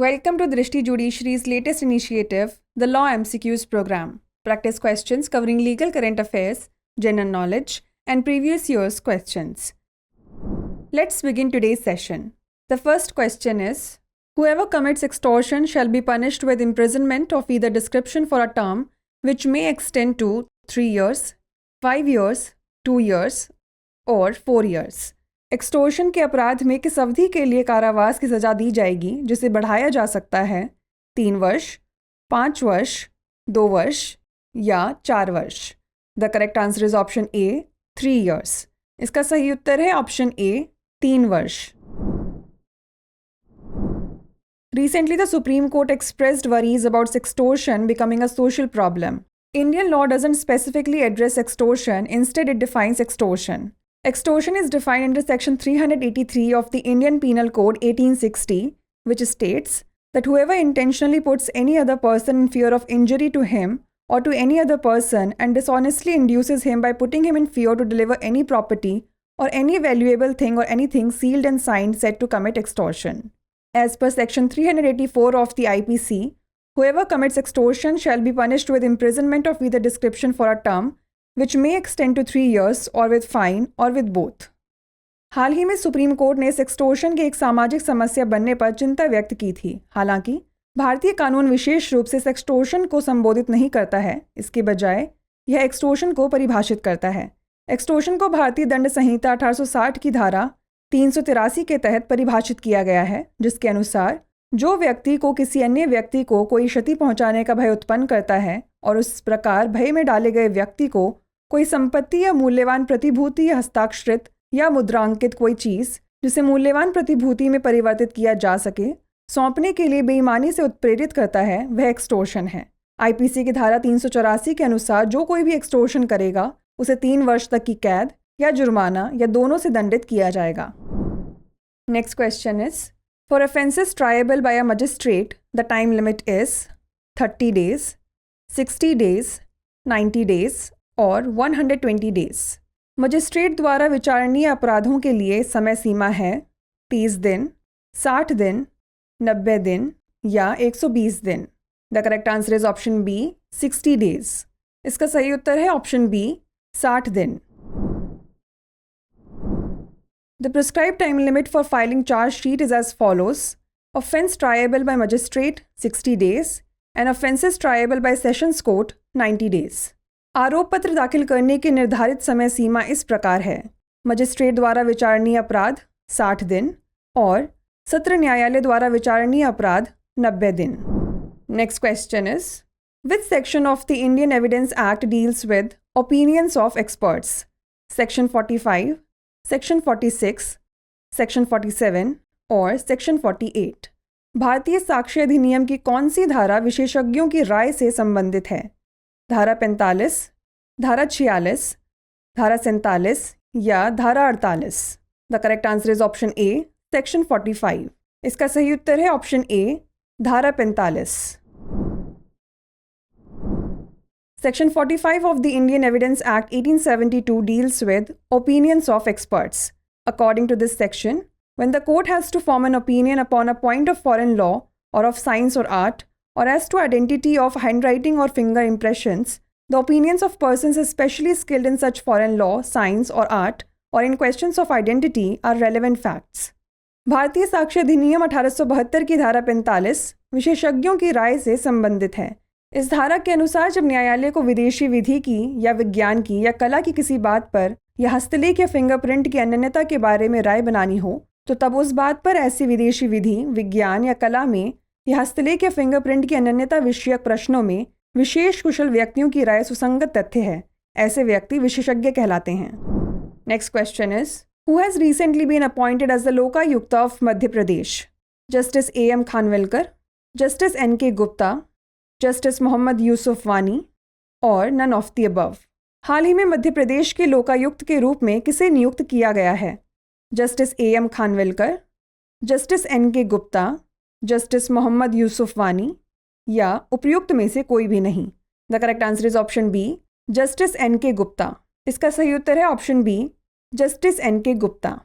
Welcome to Drishti Judiciary's latest initiative, the Law MCQs program. Practice questions covering legal current affairs, general knowledge, and previous year's questions. Let's begin today's session. The first question is, whoever commits extortion shall be punished with imprisonment of either description for a term which may extend to 3 years, 5 years, 2 years, और 4 years. Extortion के अपराध में किस अवधि के लिए कारावास की सज़ा दी जाएगी जिसे बढ़ाया जा सकता है 3 वर्ष, 5 वर्ष, 2 वर्ष या 4 वर्ष. The correct answer is option A 3 years. इसका सही उत्तर है ऑप्शन ए 3 वर्ष. Recently, the Supreme Court expressed worries about extortion becoming a social problem. Indian law doesn't specifically address extortion, instead it defines extortion. Extortion is defined under Section 383 of the Indian Penal Code 1860, which states that whoever intentionally puts any other person in fear of injury to him or to any other person and dishonestly induces him by putting him in fear to deliver any property or any valuable thing or anything sealed and signed said to commit extortion. As per Section 384 of the IPC, whoever commits extortion shall be punished with imprisonment of either description for a term which may extend to 3 years or with fine or with both. हाल ही में supreme court ने extortion के एक सामाजिक समस्या बनने पर चिंता व्यक्त की थी. हालांकि भारतीय कानून विशेष रूप से एक्सटोर्शन को संबोधित नहीं करता है, इसके बजाय यह एक्सटोर्शन को परिभाषित करता है. एक्सटोर्शन को भारतीय दंड संहिता 1860 की धारा 383 के तहत परिभाषित किया गया है, जिसके अनुसार जो व्यक्ति को किसी अन्य व्यक्ति को कोई क्षति पहुंचाने का भय उत्पन्न करता है और उस प्रकार भय में डाले गए व्यक्ति को कोई संपत्ति या मूल्यवान प्रतिभूति या हस्ताक्षरित या मुद्रांकित कोई चीज़ जिसे मूल्यवान प्रतिभूति में परिवर्तित किया जा सके सौंपने के लिए बेईमानी से उत्प्रेरित करता है, वह एक्सटोर्शन है. आईपीसी की धारा 384 के अनुसार जो कोई भी एक्सटोर्शन करेगा उसे 3 वर्ष तक की कैद या जुर्माना या दोनों से दंडित किया जाएगा. Next question is, for offenses triable by a magistrate the time limit is 30 days, 60 days, 90 days और 120 days. मजिस्ट्रेट द्वारा विचारणीय अपराधों के लिए समय सीमा है 30 दिन, 60 दिन, 90 दिन या 120 दिन. The correct answer is option B 60 days. इसका सही उत्तर है ऑप्शन बी 60 दिन. The prescribed time limit for filing charge sheet is as follows. Offence triable by magistrate 60 days and offences triable by sessions court 90 days. आरोप पत्र दाखिल करने की निर्धारित समय सीमा इस प्रकार है. मजिस्ट्रेट द्वारा विचारणीय अपराध 60 दिन और सत्र न्यायालय द्वारा विचारणीय अपराध 90 दिन. Next question is, which section of the Indian evidence act deals with opinions of experts? Section 45, section 46, section 47 और सेक्शन 48. भारतीय साक्ष्य अधिनियम की कौन सी धारा विशेषज्ञों की राय से संबंधित है? धारा 45, धारा 46, धारा 47 या धारा 48. The correct answer is option A section 45. इसका सही उत्तर है ऑप्शन ए धारा 45. Section 45 of the Indian Evidence Act 1872 deals with opinions of experts. According to this section, when the court has to form an opinion upon a point of foreign law or of science or art, or as to identity of handwriting or finger impressions, the opinions of persons especially skilled in such foreign law, science or art, or in questions of identity are relevant facts. भारतीय साक्ष्य अधिनियम 1872 की धारा 45 विशेषज्ञों की राय से संबंधित है. इस धारा के अनुसार जब न्यायालय को विदेशी विधि की या विज्ञान की या कला की किसी बात पर या हस्तलेख या फिंगरप्रिंट की अनन्यता के बारे में राय बनानी हो, तो तब उस बात पर ऐसी विदेशी विधि, विज्ञान या कला में या हस्तलेख या फिंगरप्रिंट की अनन्यता विषयक प्रश्नों में विशेष कुशल व्यक्तियों की राय सुसंगत तथ्य है. ऐसे व्यक्ति विशेषज्ञ कहलाते हैं. Next question is, who has recently been appointed as the Lokayukta of Madhya Pradesh? Justice AM Khanwilkar, justice NK Gupta, justice Mohammad Yusuf Wani और नन ऑफ द अबव. हाल ही में मध्य प्रदेश के लोकायुक्त के रूप में किसे नियुक्त किया गया है? Justice AM Khanwilkar, justice NK Gupta, justice Mohammad Yusuf Wani या उपयुक्त में से कोई भी नहीं. The correct answer is option B justice NK Gupta. इसका सही उत्तर है option B justice NK Gupta.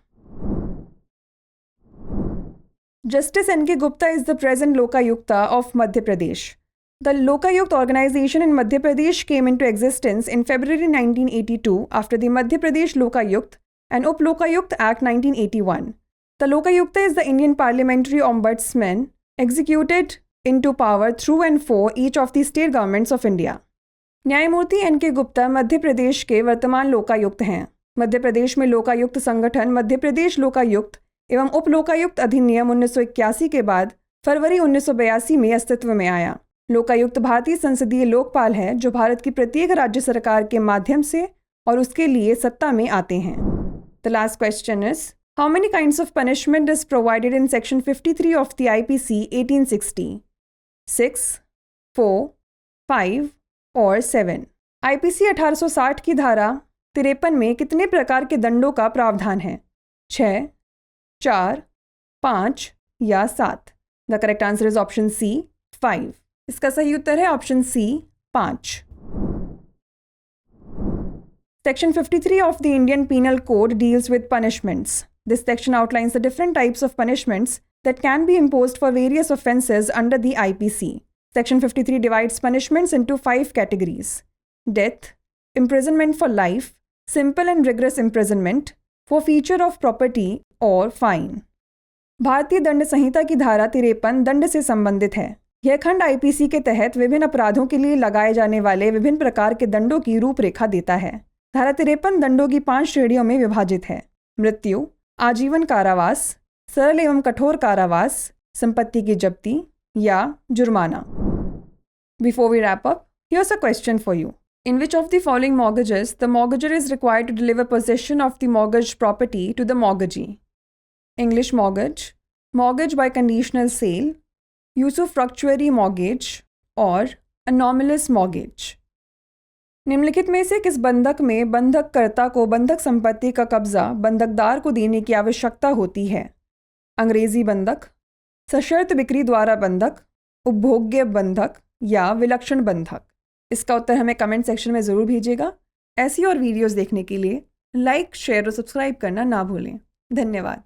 Justice N.K. Gupta is the present Lokayukta of Madhya Pradesh. The Lokayukt organization in Madhya Pradesh came into existence in February 1982 after the Madhya Pradesh Lokayukt and Up Lokayukt Act 1981. The Lokayukta is the Indian parliamentary ombudsman executed into power through and for each of the state governments of India. न्यायमूर्ति N.K. Gupta Madhya Pradesh के वर्तमान लोकायुक्त हैं। मध्य प्रदेश में लोकायुक्त संगठन मध्य प्रदेश लोकायुक्त एवं उप लोकायुक्त अधिनियम 1981 के बाद फरवरी 1982 में अस्तित्व में आया। लोकायुक्त भारतीय संसदीय लोकपाल है जो भारत की प्रत्येक राज्य सरकार के माध्यम से और उसके लिए सत्ता में आते हैं। The last question is, how many kinds of punishment is provided in section 53 of the IPC 1860? 6, 4, 5 और 7? IPC 1860 की धारा 53 में कितने प्रकार के दंडों का प्रावधान है? 6, 4, 5 या 7? The correct answer is option C 5। इसका सही उत्तर है option C 5। Section 53 of the Indian Penal Code deals with punishments. This section outlines the different types of punishments that can be imposed for various offences under the IPC. Section 53 divides punishments into 5 categories: death, imprisonment for life, simple and rigorous imprisonment, forfeiture of property और fine. भारतीय दंड संहिता की धारा 53 दंड से संबंधित है। यह खंड आईपीसी के तहत विभिन्न अपराधों के लिए लगाए जाने वाले विभिन्न प्रकार के दंडों की रूपरेखा देता है। धारा 53 दंडों की 5 श्रेणियों में विभाजित है: मृत्यु, आजीवन कारावास, सरल एवं कठोर कारावास, संपत्ति की जब्ती या जुर्माना। Before we wrap up, here's a question for you. In which of the following mortgages the mortgagor is required to deliver possession of the mortgaged property to the mortgagee? English mortgage, mortgage by conditional sale, usufructuary mortgage और anomalous mortgage? निम्नलिखित में से किस बंधक में बंधककर्ता को बंधक संपत्ति का कब्जा बंधकदार को देने की आवश्यकता होती है? अंग्रेजी बंधक, सशर्त बिक्री द्वारा बंधक, उपभोग्य बंधक या विलक्षण बंधक? इसका उत्तर हमें कमेंट सेक्शन में ज़रूर भेजिएगा। ऐसी और वीडियोस देखने के लिए लाइक, शेयर और सब्सक्राइब करना ना भूलें। धन्यवाद।